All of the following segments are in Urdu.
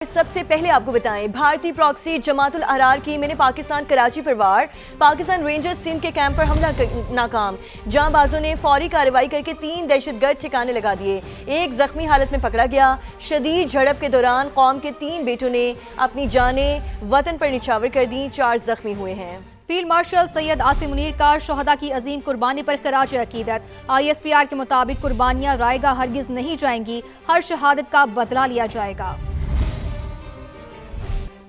سب سے پہلے آپ کو بتائیں بھارتی پراکسی جماعت الاحرار کی میں نے پاکستان کراچی پر وار، پاکستان رینجرز سندھ کے کیمپ پر حملہ ناکام، جاں بازوں نے فوری کارروائی کر کے 3 دہشت گرد ٹھکانے لگا دیے، ایک زخمی حالت میں پکڑا گیا۔ شدید جھڑپ کے دوران قوم کے 3 بیٹوں نے اپنی جانیں وطن پر نچھاور کر دیں، 4 زخمی ہوئے ہیں۔ فیلڈ مارشل سید عاصم منیر کا شہداء کی عظیم قربانی پر خراج عقیدت۔ ISPR کے مطابق قربانیاں رائے گاہ ہرگز نہیں جائیں گی، ہر شہادت کا بدلہ لیا جائے گا۔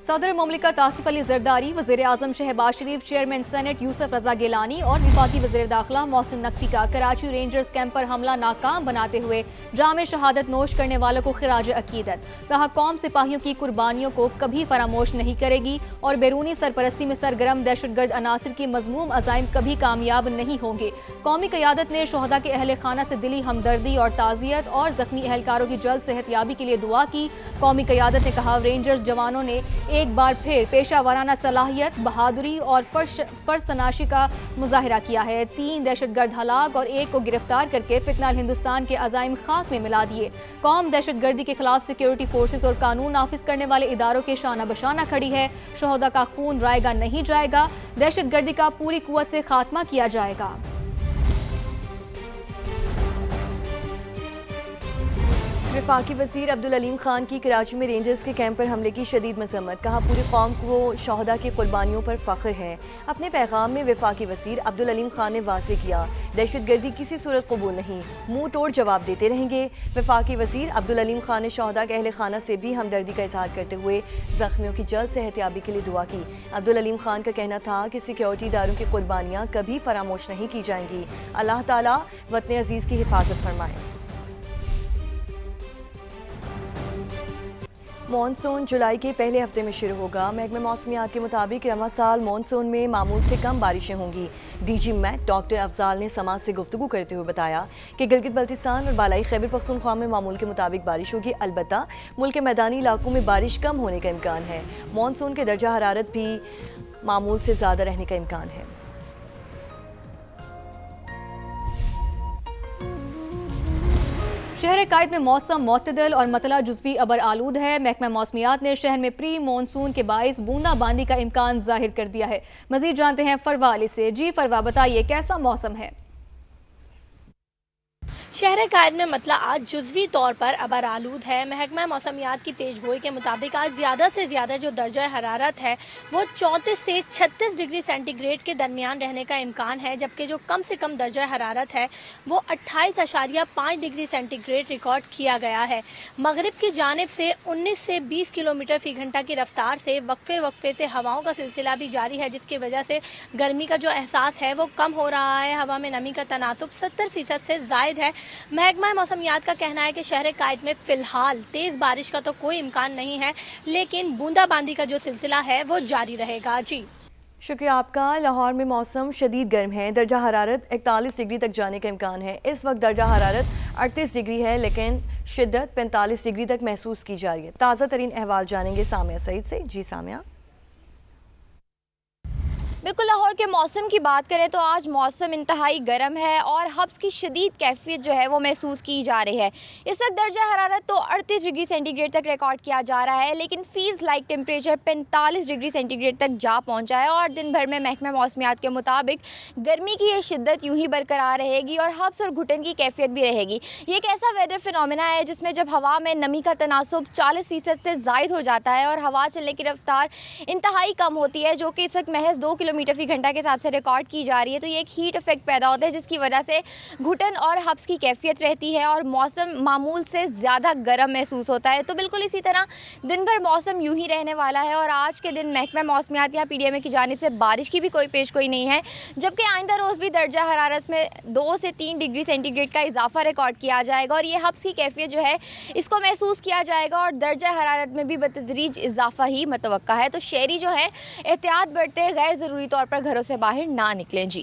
صدر مملکت آصف علی زرداری، وزیر اعظم شہباز شریف، چیئرمین سینٹ یوسف رضا گیلانی اور وفاقی وزیر داخلہ محسن نقوی کا کراچی رینجرز کیمپ پر حملہ ناکام بناتے ہوئے جام شہادت نوش کرنے والوں کو خراج عقیدت۔ کہا قوم سپاہیوں کی قربانیوں کو کبھی فراموش نہیں کرے گی اور بیرونی سرپرستی میں سرگرم دہشت گرد عناصر کی مذموم عزائم کبھی کامیاب نہیں ہوں گے۔ قومی قیادت نے شہداء کے اہل خانہ سے دلی ہمدردی اور تعزیت اور زخمی اہلکاروں کی جلد صحت یابی کے لیے دعا کی۔ قومی قیادت نے کہا رینجرز جوانوں نے ایک بار پھر پیشہ ورانہ صلاحیت، بہادری اور فرسناشی کا مظاہرہ کیا ہے۔ 3 دہشت گرد ہلاک اور 1 کو گرفتار کر کے فی الحال ہندوستان کے عزائم خاک میں ملا دیے۔ قوم دہشت گردی کے خلاف سیکیورٹی فورسز اور قانون نافذ کرنے والے اداروں کے شانہ بشانہ کھڑی ہے۔ شہداء کا خون رائے گاہ نہیں جائے گا، دہشت گردی کا پوری قوت سے خاتمہ کیا جائے گا۔ وفاقی وزیر عبدالعلیم خان کی کراچی میں رینجرز کے کیمپ پر حملے کی شدید مذمت، کہا پوری قوم کو شہداء کی قربانیوں پر فخر ہے۔ اپنے پیغام میں وفاقی وزیر عبدالعلیم خان نے واضح کیا دہشت گردی کسی صورت قبول نہیں، منہ توڑ جواب دیتے رہیں گے۔ وفاقی وزیر عبدالعلیم خان نے شہداء کے اہل خانہ سے بھی ہمدردی کا اظہار کرتے ہوئے زخمیوں کی جلد صحت یابی کے لیے دعا کی۔ عبدالعلیم خان کا کہنا تھا کہ سیکیورٹی اداروں کی قربانیاں کبھی فراموش نہیں کی جائیں گی۔ اللہ تعالیٰ وطن عزیز کی حفاظت فرمائے۔ مانسون جولائی کے پہلے ہفتے میں شروع ہوگا۔ محکمہ موسمیات کے مطابق رواں سال مانسون میں معمول سے کم بارشیں ہوں گی۔ DG میٹ ڈاکٹر افضال نے سماعت سے گفتگو کرتے ہوئے بتایا کہ گلگت بلتستان اور بالائی خیبر پختونخوا میں معمول کے مطابق بارش ہوگی، البتہ ملک کے میدانی علاقوں میں بارش کم ہونے کا امکان ہے۔ مانسون کے درجہ حرارت بھی معمول سے زیادہ رہنے کا امکان ہے۔ شہر قائد میں موسم معتدل اور مطلع جزوی ابر آلود ہے۔ محکمہ موسمیات نے شہر میں پری مانسون کے باعث بوندا باندی کا امکان ظاہر کر دیا ہے۔ مزید جانتے ہیں فروا علی سے۔ جی فروا، بتائیے کیسا موسم ہے؟ شہر قائد میں مطلع آج جزوی طور پر ابر آلود ہے۔ محکمہ موسمیات کی پیش گوئی کے مطابق آج زیادہ سے زیادہ جو درجہ حرارت ہے وہ 34 سے 36 ڈگری سینٹی گریڈ کے درمیان رہنے کا امکان ہے، جبکہ جو کم سے کم درجہ حرارت ہے وہ 28.5 ڈگری سینٹی گریڈ ریکارڈ کیا گیا ہے۔ مغرب کی جانب سے 19 سے 20 کلومیٹر فی گھنٹہ کی رفتار سے وقفے سے ہواؤں کا سلسلہ بھی جاری ہے، جس کی وجہ سے گرمی کا جو احساس ہے وہ کم ہو رہا ہے۔ ہوا میں نمی کا تناسب 70% سے زائد ہے۔ محکمہ موسمیات کا کہنا ہے کہ شہر قائد میں فی الحال تیز بارش کا تو کوئی امکان نہیں ہے، لیکن بوندا باندی کا جو سلسلہ ہے وہ جاری رہے گا۔ جی شکریہ آپ کا۔ لاہور میں موسم شدید گرم ہے، درجہ حرارت 41 ڈگری تک جانے کا امکان ہے۔ اس وقت درجہ حرارت 38 ڈگری ہے، لیکن شدت 45 ڈگری تک محسوس کی جا رہی ہے۔ تازہ ترین احوال جانیں گے سامعہ سعید سے۔ جی سامعہ۔ بالکل، لاہور کے موسم کی بات کریں تو آج موسم انتہائی گرم ہے اور حبس کی شدید کیفیت جو ہے وہ محسوس کی جا رہی ہے۔ اس وقت درجہ حرارت تو 38 ڈگری سینٹی گریڈ تک ریکارڈ کیا جا رہا ہے، لیکن feels like temperature 45 degree centigrade تک جا پہنچا ہے اور دن بھر میں محکمہ موسمیات کے مطابق گرمی کی یہ شدت یوں ہی برقرار رہے گی اور حبس اور گھٹن کی کیفیت بھی رہے گی۔ یہ ایک ایسا ویدر فنومینا ہے جس میں جب ہوا میں نمی کا تناسب 40% سے زائد ہو جاتا ہے اور ہوا چلنے کی رفتار انتہائی کم ہوتی ہے، جو کہ اس وقت محض 2 کلومیٹر فی گھنٹہ کے حساب سے ریکارڈ کی جا رہی ہے، تو یہ ایک ہیٹ افیکٹ پیدا ہوتا ہے جس کی وجہ سے گھٹن اور حبس کی کیفیت رہتی ہے اور موسم معمول سے زیادہ گرم محسوس ہوتا ہے۔ تو بالکل اسی طرح دن بھر موسم یوں ہی رہنے والا ہے اور آج کے دن محکمہ موسمیات یا PDMA کی جانب سے بارش کی بھی کوئی پیشگوئی نہیں ہے، جبکہ آئندہ روز بھی درجہ حرارت میں 2 سے 3 ڈگری سینٹی گریڈ کا اضافہ ریکارڈ کیا جائے گا اور یہ حبس کی کیفیت جو ہے اس کو محسوس کیا جائے گا اور درجہ حرارت میں بھی بتدریج اضافہ ہی متوقع ہے۔ تو شہری جو ہے احتیاط برتے، غیر ضروری طور پر گھروں سے باہر نہ نکلیں۔ جی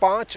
5